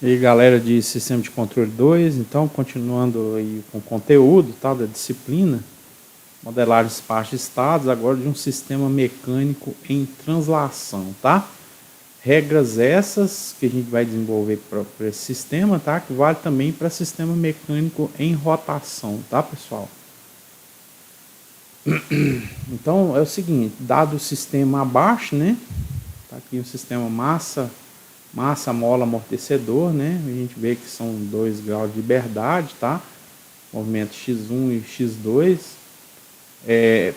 E aí, galera de Sistema de Controle 2, então, continuando aí com o conteúdo, tá, da disciplina, modelagem de espaço de estados, agora de um sistema mecânico em translação, tá? Regras essas que a gente vai desenvolver para esse sistema, tá? Que vale também para sistema mecânico em rotação, tá, pessoal? Então, é o seguinte, dado o sistema abaixo, né? Tá aqui o sistema massa, mola, amortecedor, né? A gente vê que são 2 graus de liberdade, tá? Movimento x1 e x2.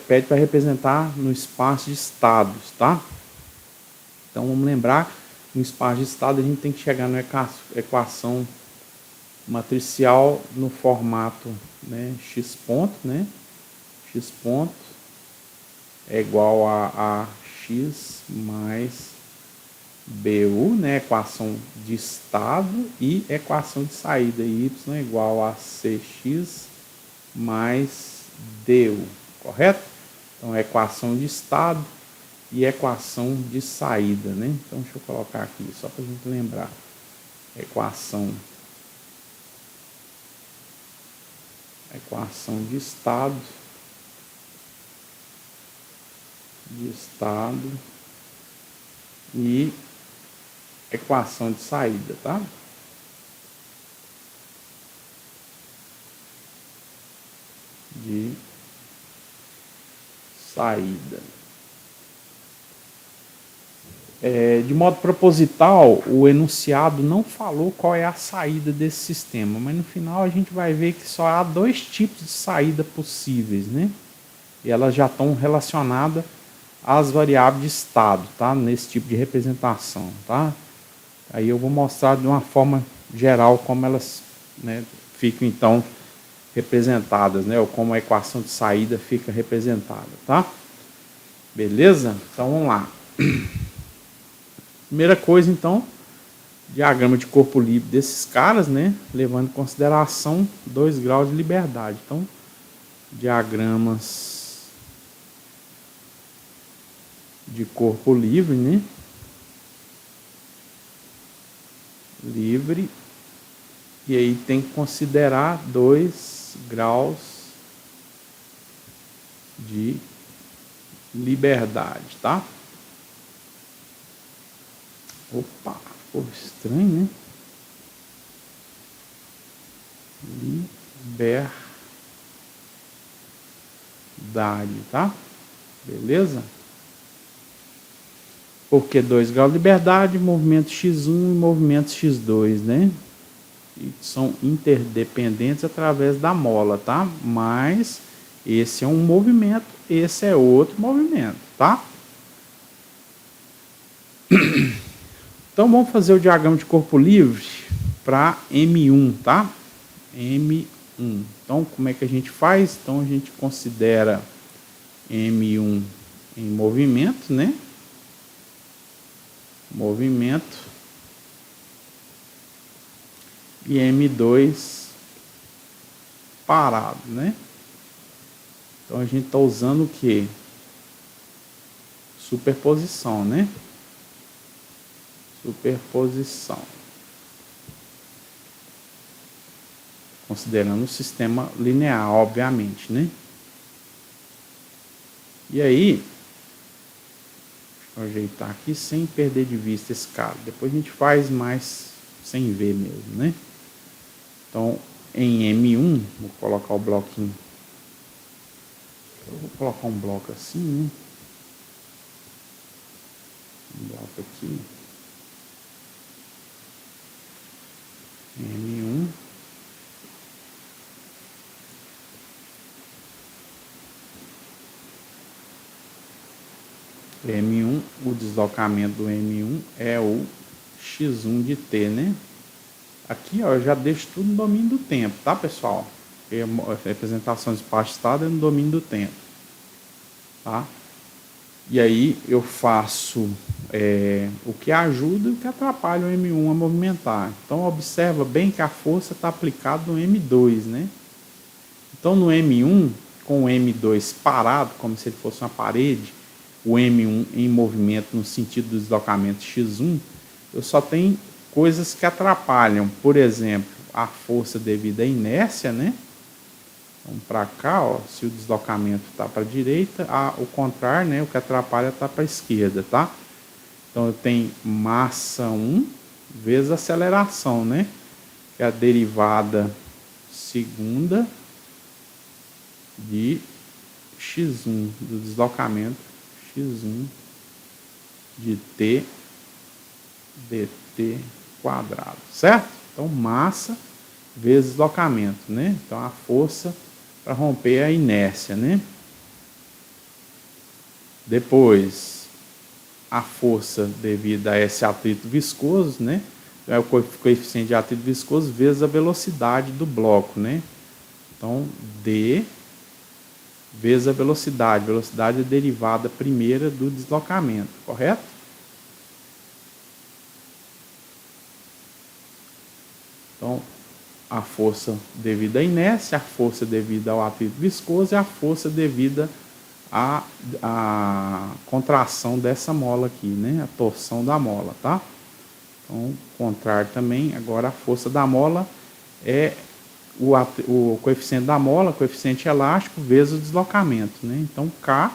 Pede para representar no espaço de estados, tá? Então vamos lembrar, no espaço de estado a gente tem que chegar na equação matricial no formato, né, x ponto, né? X ponto é igual a x mais BU, né, equação de estado, e equação de saída, y é igual a CX mais DU, correto? Então, equação de estado e equação de saída, né? Então, deixa eu colocar aqui, só para a gente lembrar. Equação de estado, e equação de saída, tá? De saída. De modo proposital, o enunciado não falou qual é a saída desse sistema, mas no final a gente vai ver que só há 2 tipos de saída possíveis, né? E elas já estão relacionadas às variáveis de estado, tá? Nesse tipo de representação, tá? Aí eu vou mostrar de uma forma geral como elas, né, ficam então representadas, né? Ou como a equação de saída fica representada, tá? Beleza? Então vamos lá. Primeira coisa, então, diagrama de corpo livre desses caras, né? Levando em consideração 2 graus de liberdade. Então, diagramas de corpo livre, né? Livre. E aí tem que considerar 2 graus de liberdade, tá? Opa, ficou estranho, né? Liberdade, tá? Beleza? Porque 2 graus de liberdade, movimento x1 e movimento x2, né? E são interdependentes através da mola, tá? Mas esse é um movimento, esse é outro movimento, tá? Então vamos fazer o diagrama de corpo livre para M1, tá? M1. Então como é que a gente faz? Então a gente considera M1 em movimento, né? Movimento. E M2 parado, né? Então a gente está usando o que? Superposição, né? Superposição. Considerando o sistema linear, obviamente, né? E aí, deixa eu ajeitar aqui sem perder de vista esse cara. Depois a gente faz mais sem ver mesmo, né? Então, em M1, vou colocar o bloquinho. Eu vou colocar um bloco assim, né? Um bloco aqui. M1. M1, o deslocamento do M1 é o x1 de t, né? Aqui, ó, eu já deixo tudo no domínio do tempo, tá, pessoal? A representação de espaço-estado é no domínio do tempo, tá? E aí eu faço o que ajuda e o que atrapalha o M1 a movimentar. Então observa bem que a força está aplicada no M2, né? Então no M1, com o M2 parado, como se ele fosse uma parede, o M1 em movimento no sentido do deslocamento x1, eu só tenho coisas que atrapalham, por exemplo, a força devido à inércia, né? Vamos para cá, ó, se o deslocamento está para a direita, o contrário, né? O que atrapalha está para a esquerda, tá? Então eu tenho massa 1 vezes aceleração, né? Que é a derivada segunda de x1, do deslocamento x1 de t dt quadrado, certo? Então massa vezes deslocamento, né? Então a força para romper a inércia, né? Depois a força devido a esse atrito viscoso, né? É o coeficiente de atrito viscoso vezes a velocidade do bloco, né? Então d vezes a velocidade. Velocidade é derivada primeira do deslocamento, correto? Então, a força devida à inércia, a força devida ao atrito viscoso e a força devida à contração dessa mola aqui, né? A torção da mola, tá? Então, contrário também, agora a força da mola é o coeficiente da mola, coeficiente elástico, vezes o deslocamento, né? Então, K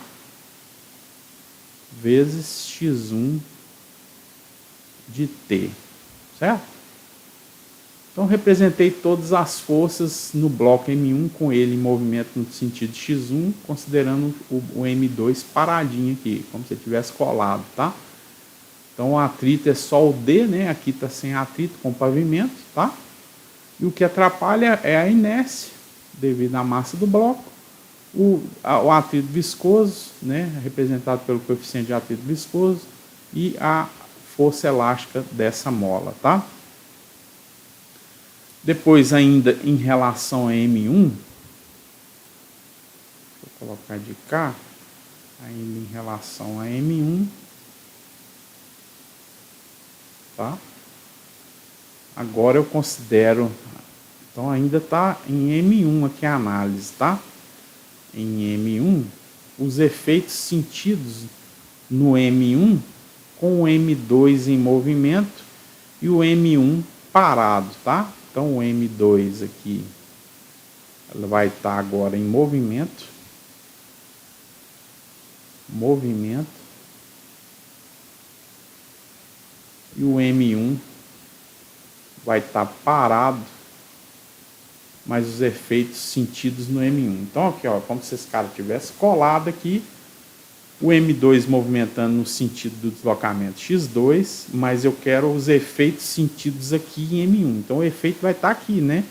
vezes x1 de T, certo? Então, representei todas as forças no bloco M1 com ele em movimento no sentido de x1, considerando o M2 paradinho aqui, como se tivesse colado, tá? Então, o atrito é só o D, né? Aqui está sem atrito com o pavimento, tá? E o que atrapalha é a inércia, devido à massa do bloco, o atrito viscoso, né, representado pelo coeficiente de atrito viscoso, e a força elástica dessa mola, tá? Depois, ainda em relação a M1, vou colocar de cá, ainda em relação a M1, tá? Agora eu considero, então ainda está em M1 aqui a análise, tá? Em M1, os efeitos sentidos no M1 com o M2 em movimento e o M1 parado, tá? Então o M2 aqui, ela vai estar agora em movimento, e o M1 vai estar parado, mas os efeitos sentidos no M1. Então aqui, ó, como se esse cara tivesse colado aqui, o M2 movimentando no sentido do deslocamento x2, mas eu quero os efeitos sentidos aqui em M1. Então o efeito vai estar aqui, né?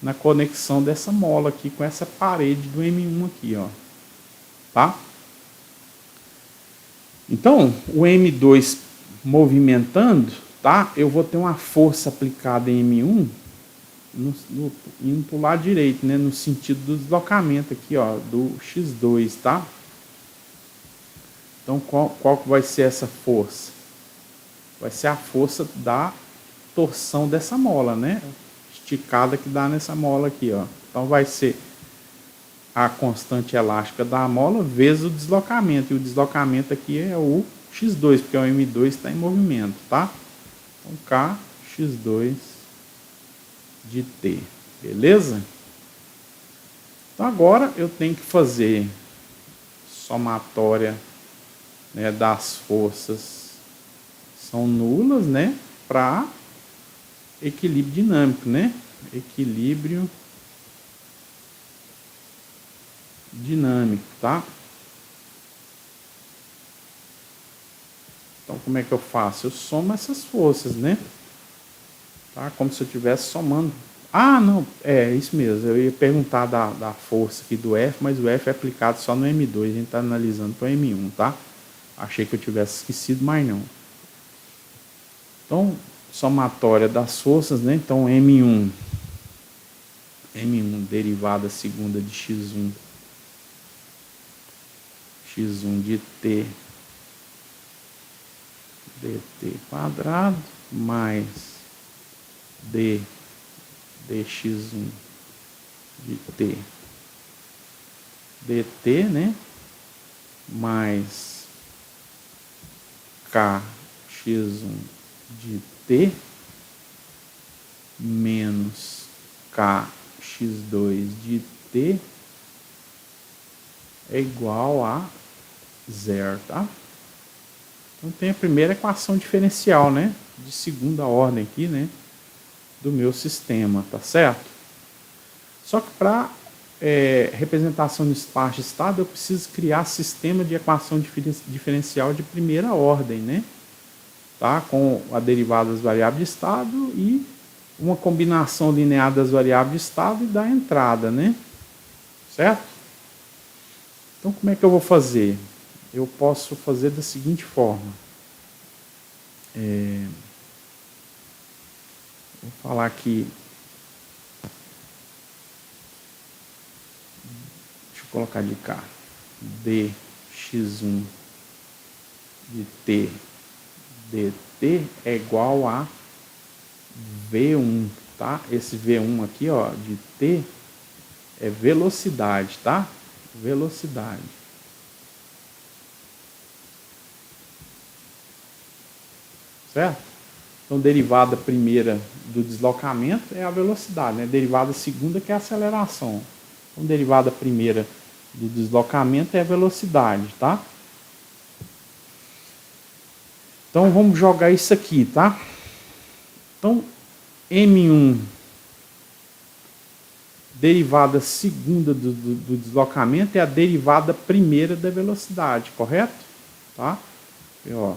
Na conexão dessa mola aqui com essa parede do M1 aqui, ó. Tá? Então, o M2 movimentando, tá? Eu vou ter uma força aplicada em M1 indo para o lado direito, né? No sentido do deslocamento aqui, ó, do x2, tá? Então, qual que vai ser essa força? Vai ser a força da torção dessa mola, né? Esticada que dá nessa mola aqui, ó. Então, vai ser a constante elástica da mola vezes o deslocamento. E o deslocamento aqui é o x2, porque o M2 está em movimento, tá? Então, K, x2 de T. Beleza? Então, agora eu tenho que fazer somatória, né, das forças são nulas, né, para equilíbrio dinâmico, né? Equilíbrio dinâmico, tá? Então, como é que eu faço? Eu somo essas forças, né? Tá? Como se eu estivesse somando. Ah, não, é isso mesmo. Eu ia perguntar da força aqui do F, mas o F é aplicado só no M2. A gente está analisando para o M1, tá? Achei que eu tivesse esquecido, mas não. Então, somatória das forças, né? Então, M1 derivada segunda de x1 de t dt quadrado mais dx1 de t dt, né? Mais kx1 de t menos kx2 de t é igual a zero, tá? Então tem a primeira equação diferencial, né? De segunda ordem aqui, né? Do meu sistema, tá certo? Só que para representação de espaço de estado, eu preciso criar sistema de equação diferencial de primeira ordem, né? Tá? Com a derivada das variáveis de estado e uma combinação linear das variáveis de estado e da entrada, né? Certo? Então, como é que eu vou fazer? Eu posso fazer da seguinte forma. Vou falar aqui. Deixa eu colocar de cá. dx1 de t dt é igual a v1, tá? Esse v1 aqui, ó, de t é velocidade, tá? Velocidade. Certo? Então, derivada primeira do deslocamento é a velocidade, né? Derivada segunda que é a aceleração. Então, derivada primeira do deslocamento é a velocidade, tá? Então, vamos jogar isso aqui, tá? Então, M1, derivada segunda do deslocamento é a derivada primeira da velocidade, correto? Tá? E, ó,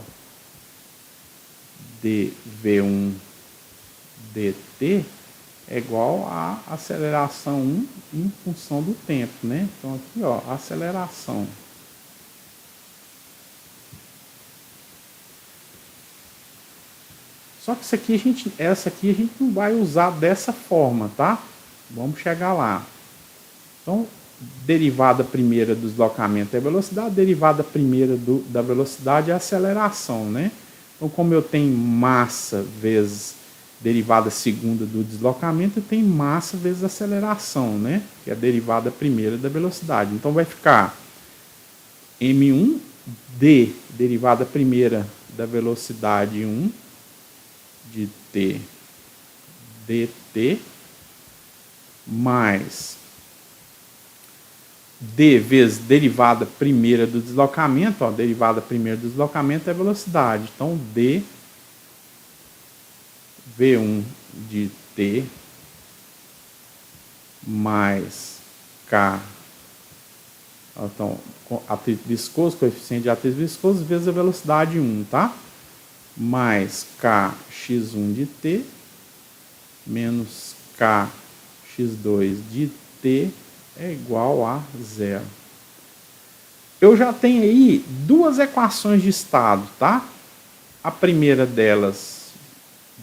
dv1 dt é igual a aceleração 1 em função do tempo, né? Então, aqui, ó, aceleração. Só que essa aqui a gente não vai usar dessa forma, tá? Vamos chegar lá. Então, derivada primeira do deslocamento é a velocidade, derivada primeira da velocidade é a aceleração, né? Então, como eu tenho massa vezes derivada segunda do deslocamento, eu tenho massa vezes aceleração, né? Que é a derivada primeira da velocidade. Então, vai ficar m1 d, derivada primeira da velocidade 1, de t dt, mais d vezes derivada primeira do deslocamento, ó, derivada primeira do deslocamento é velocidade. Então, d v1 de t mais k, então, atrito viscoso, coeficiente de atrito viscoso, vezes a velocidade 1, tá? Mais kx1 de t menos kx2 de t é igual a zero. Eu já tenho aí duas equações de estado, tá? A primeira delas,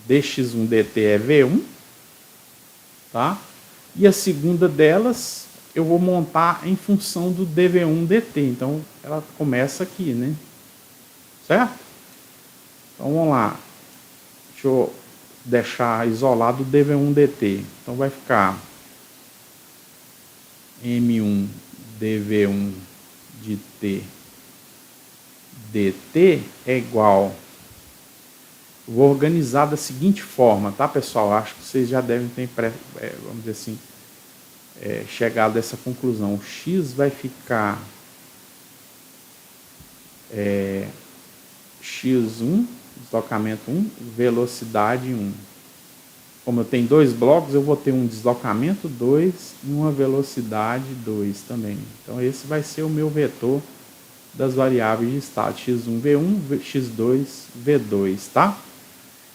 dx1 dt é v1, tá? E a segunda delas, eu vou montar em função do dv1 dt. Então, ela começa aqui, né? Certo? Então, vamos lá. Deixa eu deixar isolado o dv1 dt. Então, vai ficar m1 dv1 de t dt é igual... Vou organizar da seguinte forma, tá, pessoal? Acho que vocês já devem ter, vamos dizer assim, chegado a essa conclusão. O x vai ficar x1, deslocamento 1, velocidade 1. Como eu tenho dois blocos, eu vou ter um deslocamento 2 e uma velocidade 2 também. Então, esse vai ser o meu vetor das variáveis de estado, x1, v1, x2, v2, tá?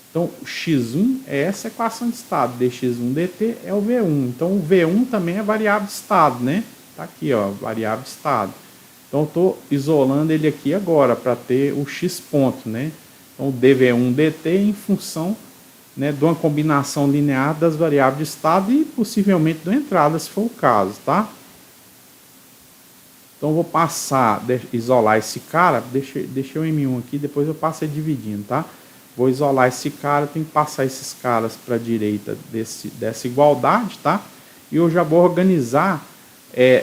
Então, o x1 é essa equação de estado, dx1 dt é o v1. Então, o v1 também é variável de estado, né? Tá aqui, ó, variável de estado. Então, eu estou isolando ele aqui agora para ter o x ponto, né? Então, o dv1 dt em função, né, de uma combinação linear das variáveis de estado e possivelmente de uma entrada, se for o caso, tá? Então, eu vou passar, isolar esse cara, deixei o M1 aqui, depois eu passo ele dividindo, tá? Vou isolar esse cara, tenho que passar esses caras para a direita dessa igualdade, tá? E eu já vou organizar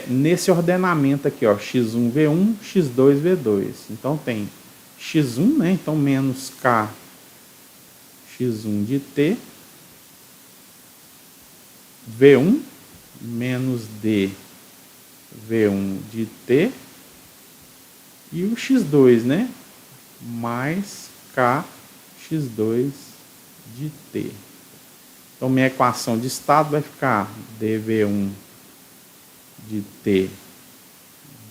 nesse ordenamento aqui, ó, x1, v1, x2, v2. Então, tem x1, né? Então, menos k x1 de t V1 menos D V1 de T e o x2, né? Mais K x2 de T. Então, minha equação de estado vai ficar dV1 de T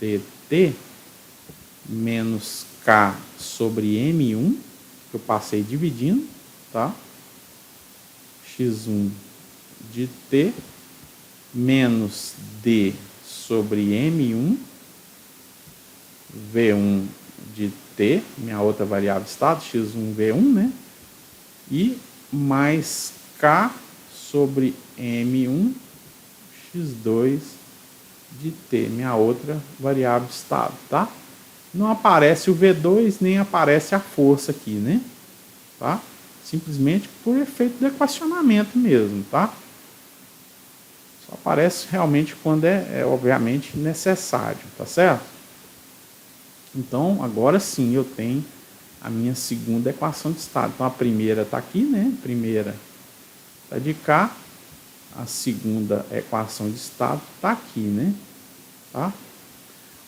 dt menos K sobre M1, que eu passei dividindo, tá? X1 de T menos D sobre M1, V1 de T, minha outra variável estado, X1, V1, né? E mais K sobre M1, X2 de T, minha outra variável estado, tá? Não aparece o V2, nem aparece a força aqui, né? Tá? Simplesmente por efeito do equacionamento mesmo, tá? Só aparece realmente quando é obviamente necessário, tá certo? Então, agora sim eu tenho a minha segunda equação de estado. Então, a primeira está aqui, né? A primeira está de cá. A segunda equação de estado está aqui, né? Tá?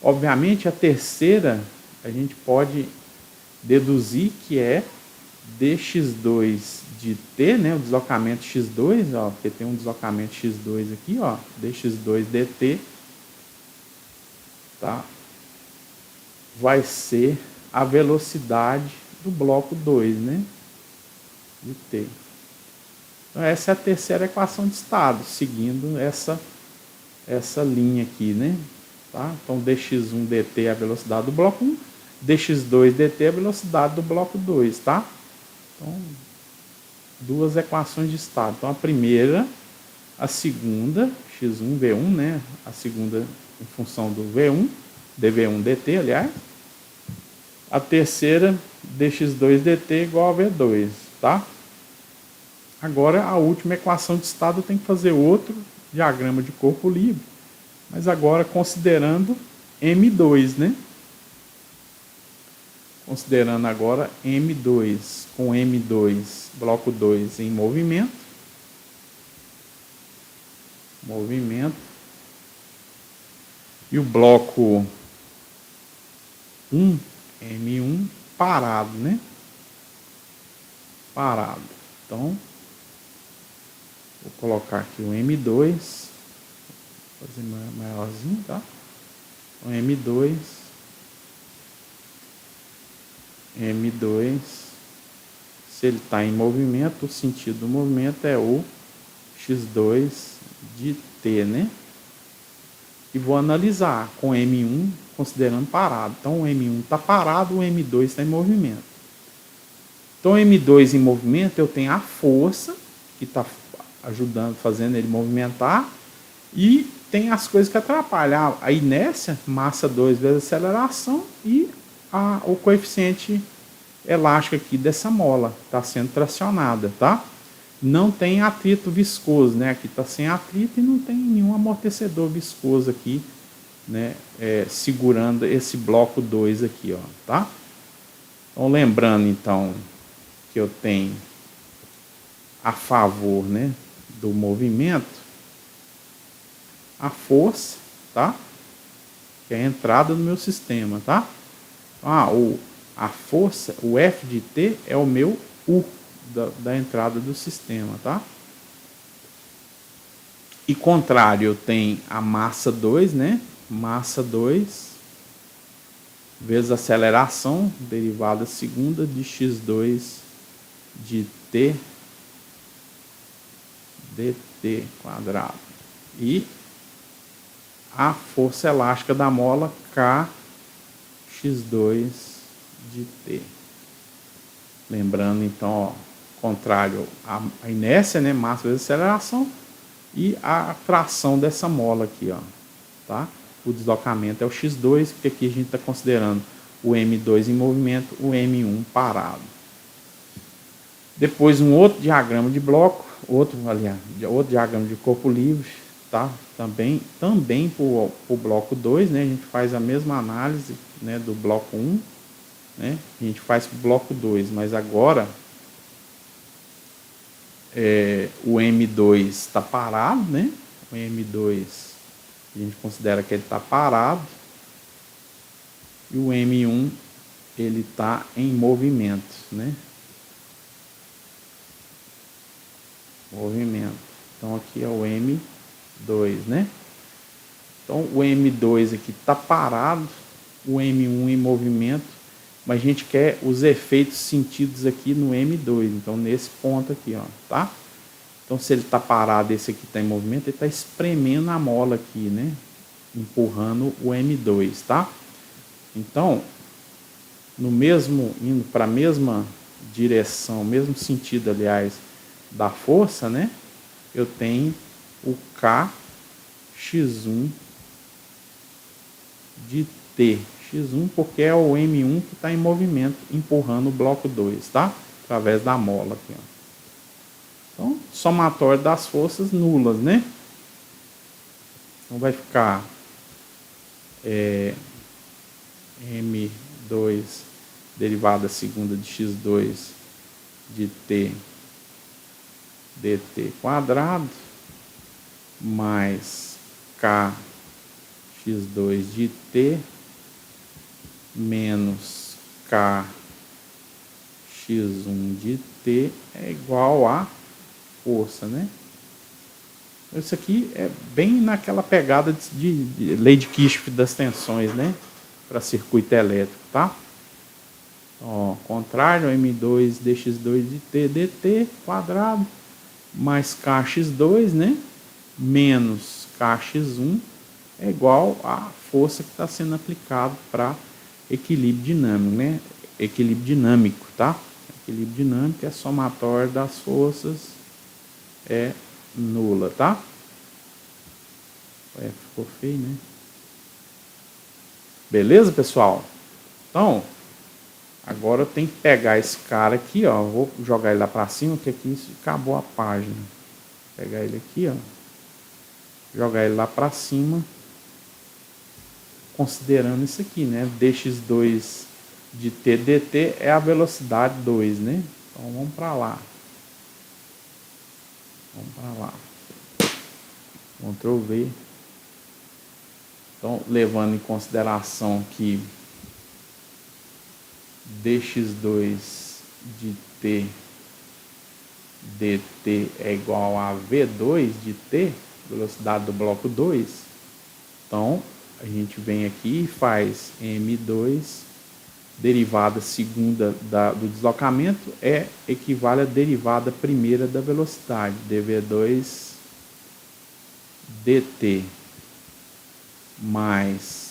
Obviamente, a terceira a gente pode deduzir que é dx2 de t, né? O deslocamento x2, ó, porque tem um deslocamento x2 aqui, ó, dx2 dt, tá? Vai ser a velocidade do bloco 2, né? De t. Então, essa é a terceira equação de estado, seguindo essa linha aqui, né? Tá? Então, dx1 dt é a velocidade do bloco 1, dx2 dt é a velocidade do bloco 2, tá? Então, duas equações de estado. Então, a primeira, a segunda, x1, v1, né? A segunda em função do v1, dv1 dt, aliás. A terceira, dx2 dt igual a v2, tá? Agora, a última equação de estado tem que fazer outro diagrama de corpo livre, mas agora considerando M2, né? Considerando agora M2, com M2, bloco 2 em movimento. E o bloco 1, M1, parado, né? Parado. Então, vou colocar aqui o M2, vou fazer maiorzinho, tá? Então, M2, se ele está em movimento, o sentido do movimento é o x2 de t, né? E vou analisar com M1, considerando parado. Então, o M1 está parado, o M2 está em movimento. Então, o M2 em movimento, eu tenho a força, que está ajudando, fazendo ele movimentar, e tem as coisas que atrapalham. A inércia, massa 2 vezes aceleração, e o coeficiente elástico aqui dessa mola, está sendo tracionada, tá? Não tem atrito viscoso, né? Aqui está sem atrito e não tem nenhum amortecedor viscoso aqui, né? Segurando esse bloco 2 aqui, ó, tá? Então, lembrando, então, que eu tenho a favor, né, do movimento, a força, tá? Que é a entrada no meu sistema, tá? A força, o F de T é o meu U da entrada do sistema, tá? E contrário, eu tenho a massa 2, né? Massa 2 vezes aceleração, derivada segunda de x2 de t dt quadrado. E a força elástica da mola K x2 de t. Lembrando, então, ó, contrário à inércia, né? Massa vezes aceleração, e a tração dessa mola aqui, ó, tá? O deslocamento é o x2, porque aqui a gente está considerando o M2 em movimento, o M1 parado. Depois um outro diagrama de bloco, outro diagrama de corpo livre, tá? Também para o bloco 2, né? A gente faz a mesma análise, né, do bloco 1, né? A gente faz para o bloco 2, mas agora o M2 está parado, né? O M2 a gente considera que ele está parado. E o M1 ele está em movimento, né? Movimento. Então aqui é o M2, né? Então o M2 aqui está parado, o M1 em movimento, mas a gente quer os efeitos sentidos aqui no M2, então nesse ponto aqui, ó, tá? Então se ele está parado, esse aqui está em movimento, ele está espremendo a mola aqui, né? Empurrando o M2, tá? Então, indo para a mesma direção, mesmo sentido, aliás, da força, né? Eu tenho o KX1 de T. X1 porque é o M1 que está em movimento, empurrando o bloco 2, tá? Através da mola aqui, ó. Então, somatório das forças nulas, né? Então vai ficar M2 derivada segunda de X2 de T dt quadrado mais kx2 de T menos kx1 de T é igual a força, né? Isso aqui é bem naquela pegada de lei de Kirchhoff das tensões, né? Para circuito elétrico, tá? Ó, contrário, M2 dx2 de T dt quadrado mais kx2, né? Menos kx1 é igual à força que está sendo aplicada para equilíbrio dinâmico, né? Equilíbrio dinâmico, tá? Equilíbrio dinâmico é somatório das forças, é nula, tá? Ficou feio, né? Beleza, pessoal? Então, agora eu tenho que pegar esse cara aqui, ó. Vou jogar ele lá para cima, que aqui acabou a página. Vou pegar ele aqui, ó. Jogar ele lá para cima. Considerando isso aqui, né? dx2 de T dt é a velocidade 2, né? Então vamos para lá. Vamos para lá. Ctrl V. Então, levando em consideração que dx2 de T dt é igual a V2 de T, velocidade do bloco 2. Então, a gente vem aqui e faz M2, derivada segunda do deslocamento, equivale à derivada primeira da velocidade, dv2 dt, mais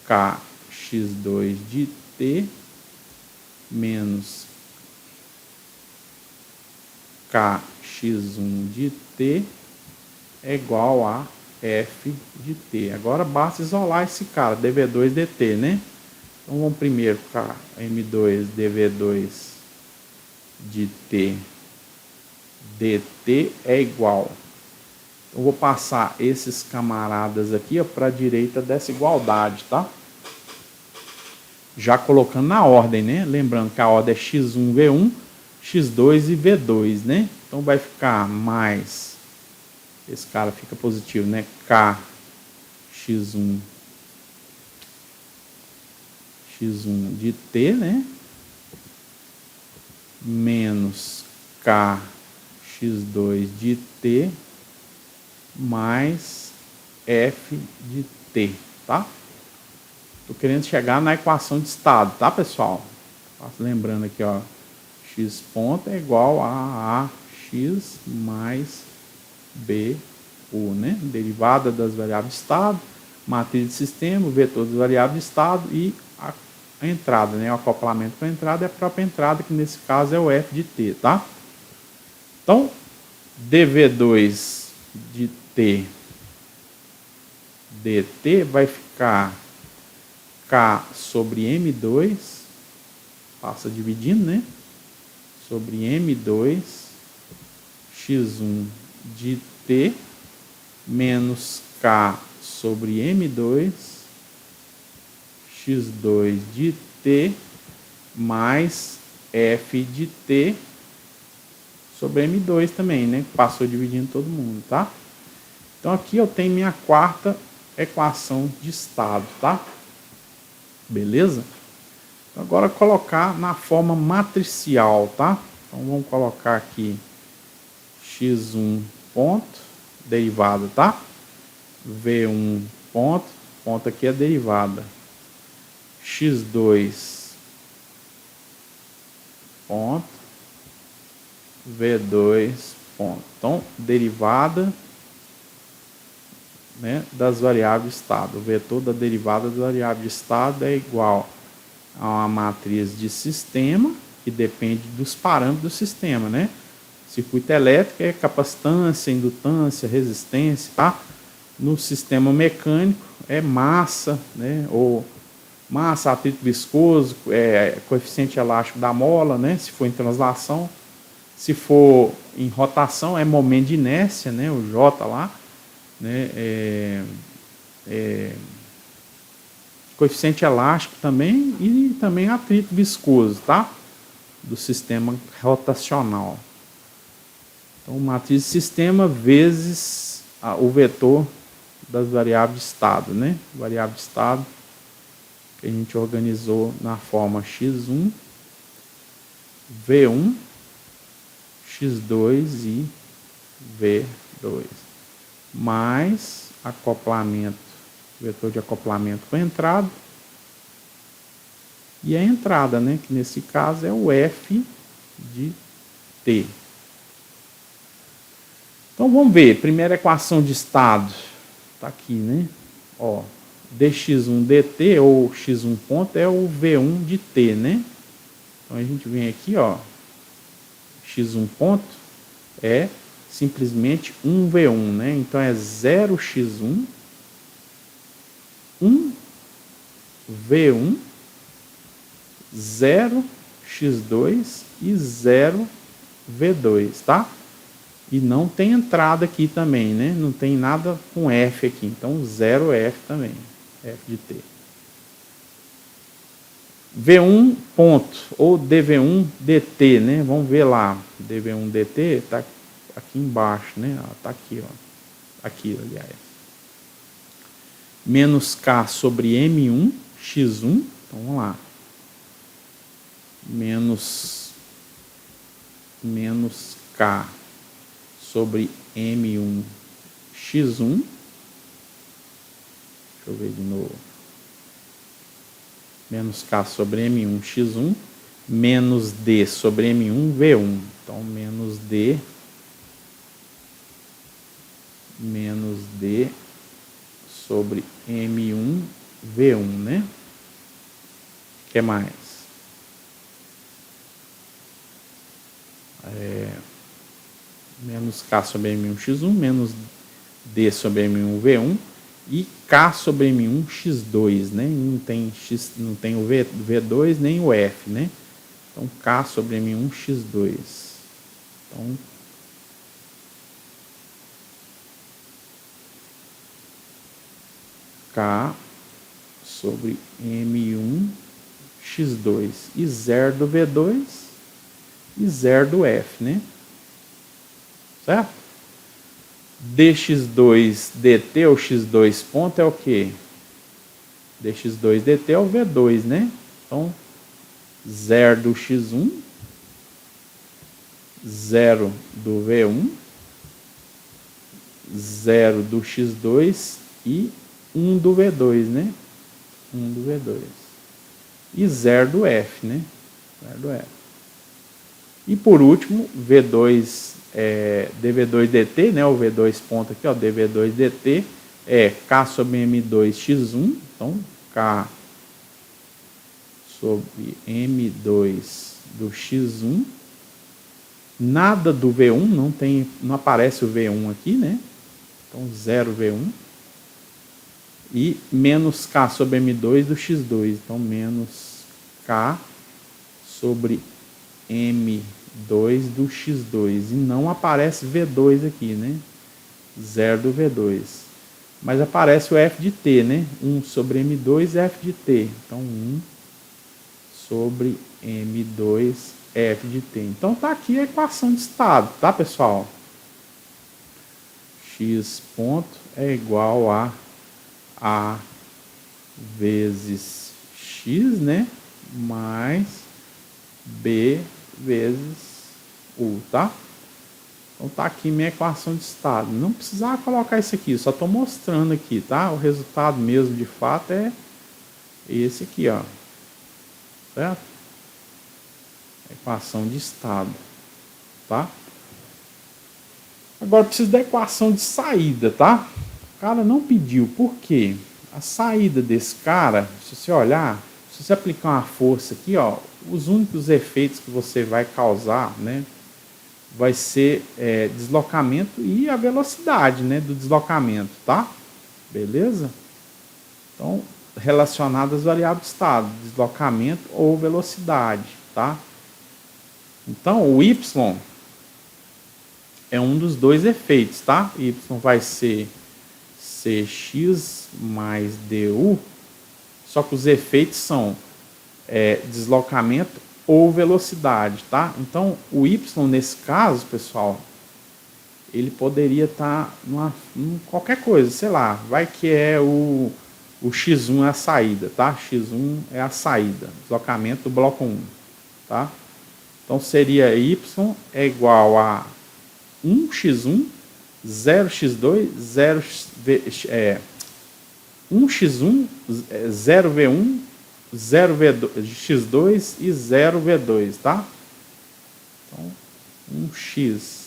kx2 de T, menos kx1 de T, é igual a F de T. Agora basta isolar esse cara, dv2 dt, né? Então vamos primeiro ficar M2 dv2 de T dt é igual. Eu vou passar esses camaradas aqui para a direita dessa igualdade, tá? Já colocando na ordem, né? Lembrando que a ordem é x1, v1, x2 e v2, né? Então vai ficar mais, esse cara fica positivo, né? kx1 de T, né? Menos kx2 de T mais F de T, tá? Tô querendo chegar na equação de estado, tá, pessoal? Lembrando aqui, ó, x ponto é igual a ax mais bu, né? Derivada das variáveis de estado, matriz de sistema, vetor das variáveis de estado e a entrada, né? O acoplamento para a entrada é a própria entrada, que nesse caso é o F de T, tá? Então, dv2 de T dt vai ficar K sobre M2, passa dividindo, né? Sobre M2, x1 de T, menos K sobre M2, x2 de T, mais F de T sobre M2 também, né? Passou dividindo todo mundo, tá? Então aqui eu tenho minha quarta equação de estado, tá? Beleza? Então, agora colocar na forma matricial, tá? Então vamos colocar aqui x1 ponto, derivada, tá? v1 ponto, ponto aqui é derivada. x2 ponto, v2 ponto. Então, derivada, né, das variáveis estado. O vetor da derivada da variável de estado é igual a uma matriz de sistema, que depende dos parâmetros do sistema, né? Circuito elétrico é capacitância, indutância, resistência, tá? No sistema mecânico é massa, né? Ou massa, atrito viscoso, coeficiente elástico da mola, né? Se for em translação. Se for em rotação, é momento de inércia, né? O J lá, né? Coeficiente elástico também e também atrito viscoso, tá? Do sistema rotacional. Então, matriz de sistema vezes o vetor das variáveis de estado, né? Variável de estado que a gente organizou na forma x1, v1, x2 e v2, mais acoplamento, vetor de acoplamento com a entrada, e a entrada, né, que nesse caso é o F de T. Então vamos ver, primeira equação de estado, tá aqui, né? Ó, dx1 dt, ou x1 ponto, é o v1 de t, né? Então a gente vem aqui, ó, x1 ponto é simplesmente 1v1, né? Então é 0x1, 1v1, 0x2 e 0v2, tá? E não tem entrada aqui também, né? Não tem nada com F aqui, então 0F também, F de T. V1 ponto, ou dV1 dt, né? Vamos ver lá, dV1 dt tá aqui embaixo, né? Tá aqui, ó. Aqui, aliás. Menos K sobre M1, X1, então vamos lá. Menos K sobre M1, X1. Deixa eu ver de novo. Menos K sobre M1, X1. Menos D sobre M1, V1. Então, menos D sobre M1, V1, né? O que mais? Menos K sobre M1, X1, menos D sobre M1, V1 e K sobre M1, X2, né? Não tem o V2 nem o F, né? Então, K sobre M1, X2. Então, K sobre M1, X2 e 0 do V2 e 0 do F, né? Certo? dx2 dt, ou x2 ponto, é o quê? dx2 dt é o V2, né? Então, 0 do x1, 0 do V1, 0 do x2 e 1 do V2, né? 1 do V2. E 0 do F, né? 0 do F. E por último, V2, dV2 dt, né? O V2 ponto aqui, ó, dV2 dt é K sobre M2 x1, então K sobre M2 do x1, nada do V1, não aparece o V1 aqui, né? Então 0 V1, e menos K sobre M2 do x2, então menos K sobre M2 do x2, e não aparece V2 aqui, né? 0 do V2. Mas aparece o F de T, né? 1 sobre M2 F de T. Então, 1 sobre M2 f de t. Então tá aqui a equação de estado, tá, pessoal? X ponto é igual a vezes x, né? Mais b vezes u, tá? Então tá aqui minha equação de estado. Não precisava colocar isso aqui, só estou mostrando aqui, tá? O resultado mesmo de fato é esse aqui, ó. Certo? Equação de estado, tá? Agora preciso da equação de saída, tá? O cara não pediu, por quê? A saída desse cara, se você olhar, se você aplicar uma força aqui, ó, os únicos efeitos que você vai causar, né? Vai ser deslocamento e a velocidade, né, do deslocamento, tá? Beleza? Então, relacionado às variáveis de estado, deslocamento ou velocidade, tá? Então, o y é um dos dois efeitos, tá? Y vai ser cx mais du, só que os efeitos são deslocamento ou velocidade, tá? Então, o y nesse caso, pessoal, ele poderia estar em qualquer coisa, sei lá, vai que é o x1 é a saída, tá? x1 é a saída, deslocamento do bloco 1, tá? Então, seria y é igual a 1x1, 0x2, 1x1, 0v1, 0x2 e 0v2, tá? Então, 1x.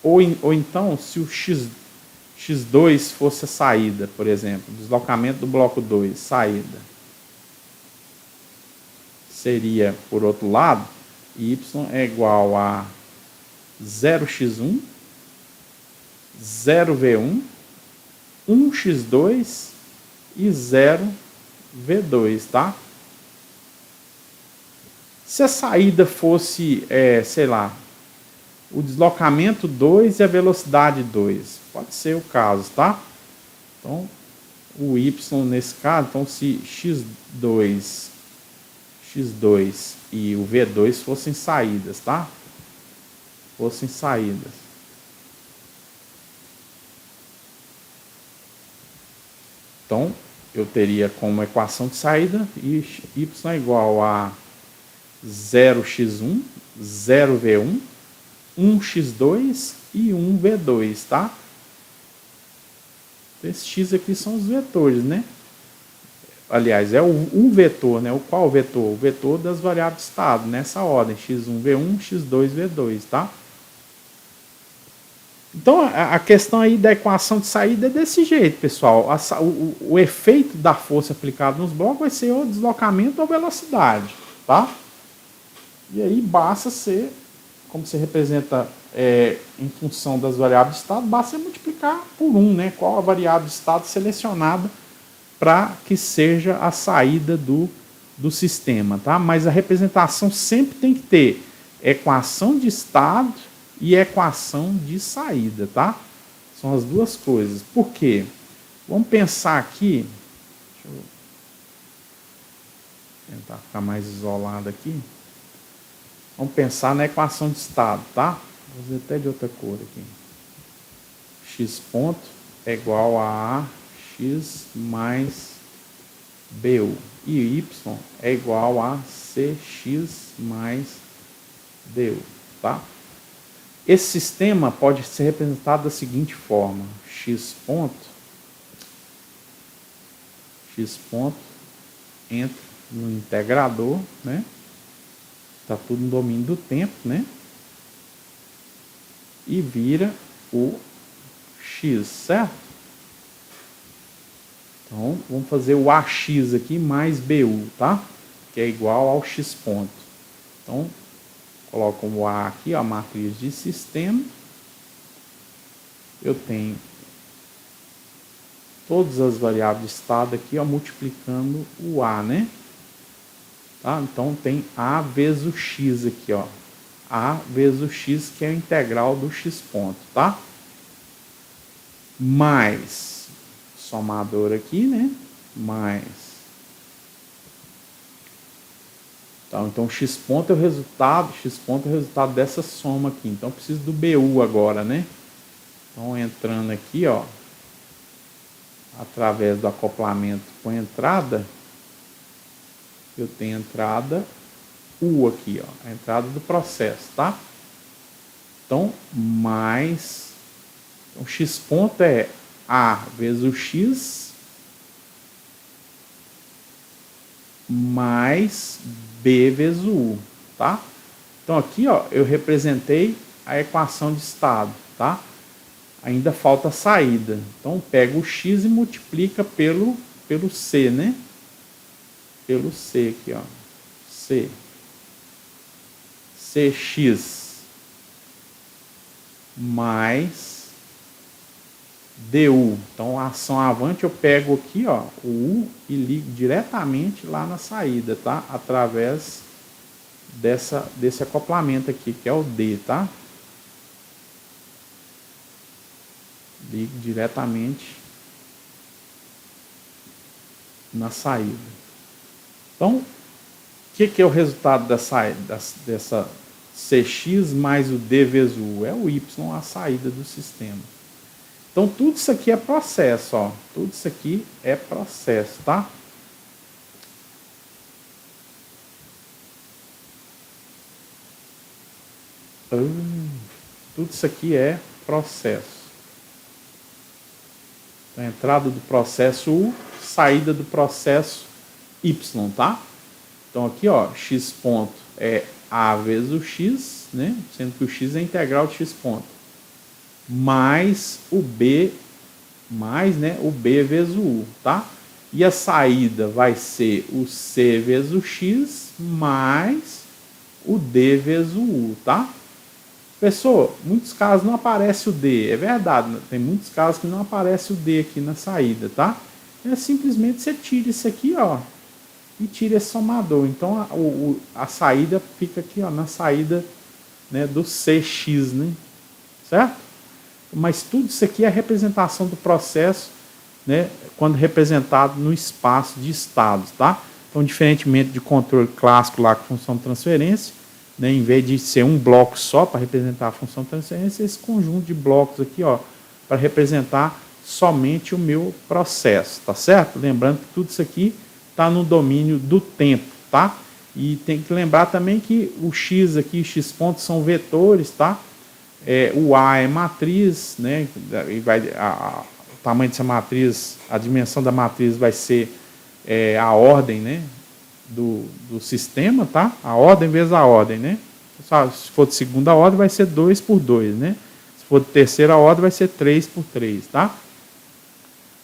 Ou então, se o x2 fosse a saída, por exemplo, deslocamento do bloco 2, saída, seria, por outro lado, y é igual a 0x1, 0v1, 1x2 e 0v2, tá? Se a saída fosse, sei lá, o deslocamento 2 e a velocidade 2, pode ser o caso, tá? Então, o y nesse caso, então se x2 e o v2 fossem saídas, tá? Fossem saídas. Então, eu teria como equação de saída y é igual a 0x1, 0v1, 1x2 e 1v2, tá? Esse x aqui são os vetores, né? Aliás, é o vetor, né? Qual vetor? O vetor das variáveis de estado, nessa ordem, x1, v1, x2, v2, tá? Então, a questão aí da equação de saída é desse jeito, pessoal. O efeito da força aplicada nos blocos vai ser o deslocamento ou velocidade, tá? E aí basta ser, como se representa em função das variáveis de estado, basta multiplicar por 1, né? Qual a variável de estado selecionada para que seja a saída do sistema, tá? Mas a representação sempre tem que ter equação de estado e equação de saída, tá? São as duas coisas. Por quê? Vamos pensar aqui, deixa eu tentar ficar mais isolado aqui. Vamos pensar na equação de estado, tá? Vou fazer até de outra cor aqui. X ponto é igual a x mais bu. E y é igual a cx mais du, tá? Esse sistema pode ser representado da seguinte forma. X ponto entra no integrador, né? Está tudo no domínio do tempo, né? E vira o x, certo? Então, vamos fazer o ax aqui mais bu, tá? Que é igual ao x ponto. Então, coloco o A aqui, a matriz de sistema. Eu tenho todas as variáveis de estado aqui, ó, multiplicando o A, né? Tá? Então, tem A vezes o x aqui, ó. A vezes o x, que é a integral do x ponto, tá? Mais somador aqui, né? Mais. Tá? Tá? Então x ponto é o resultado, dessa soma aqui. Então eu preciso do BU agora, né? Então entrando aqui, ó, através do acoplamento com entrada, eu tenho entrada U aqui, ó, a entrada do processo, tá? Então, mais, então x ponto é A vezes o x mais B vezes o U, tá? Então aqui, ó, eu representei a equação de estado, tá? Ainda falta a saída. Então pega o x e multiplica pelo C, né? Pelo C aqui, ó. C. Cx mais du. Então a ação avante eu pego aqui, ó, o U e ligo diretamente lá na saída, tá? Através desse acoplamento aqui, que é o D, tá? Ligo diretamente na saída. Então, o que é o resultado dessa Cx mais o D vezes o U? É o Y, a saída do sistema. Então, tudo isso aqui é processo, ó. Tudo isso aqui é processo, tá? Tudo isso aqui é processo. Então, entrada do processo U, saída do processo Y, tá? Então, aqui, ó, x ponto é A vezes o x, né? Sendo que o x é a integral de x ponto. Mais o B, mais, né, o B vezes o U, tá? E a saída vai ser o C vezes o x mais o D vezes o U, tá? Pessoal, muitos casos não aparece o D, é verdade, tem muitos casos que não aparece o D aqui na saída, tá? É simplesmente você tira isso aqui, ó, e tira esse somador. Então a saída fica aqui, ó, na saída, né, do Cx, né? Certo? Mas tudo isso aqui é a representação do processo, né, quando representado no espaço de estados, tá? Então, diferentemente de controle clássico lá com função de transferência, né, em vez de ser um bloco só para representar a função de transferência, esse conjunto de blocos aqui, ó, para representar somente o meu processo, tá certo? Lembrando que tudo isso aqui está no domínio do tempo, tá? E tem que lembrar também que o x aqui, x pontos são vetores, tá? O A é matriz, né? E o tamanho dessa matriz, a dimensão da matriz vai ser a ordem, né, do sistema, tá? A ordem vezes a ordem, né? Se for de segunda ordem, vai ser 2 por 2, né? Se for de terceira ordem, vai ser 3 por 3, tá?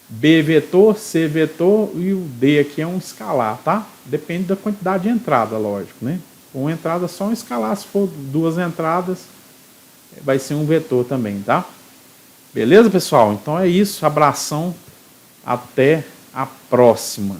B vetor, C vetor e o D aqui é um escalar, tá? Depende da quantidade de entrada, lógico, né? Uma entrada só um escalar, se for duas entradas, vai ser um vetor também, tá? Beleza, pessoal? Então é isso, abração, até a próxima.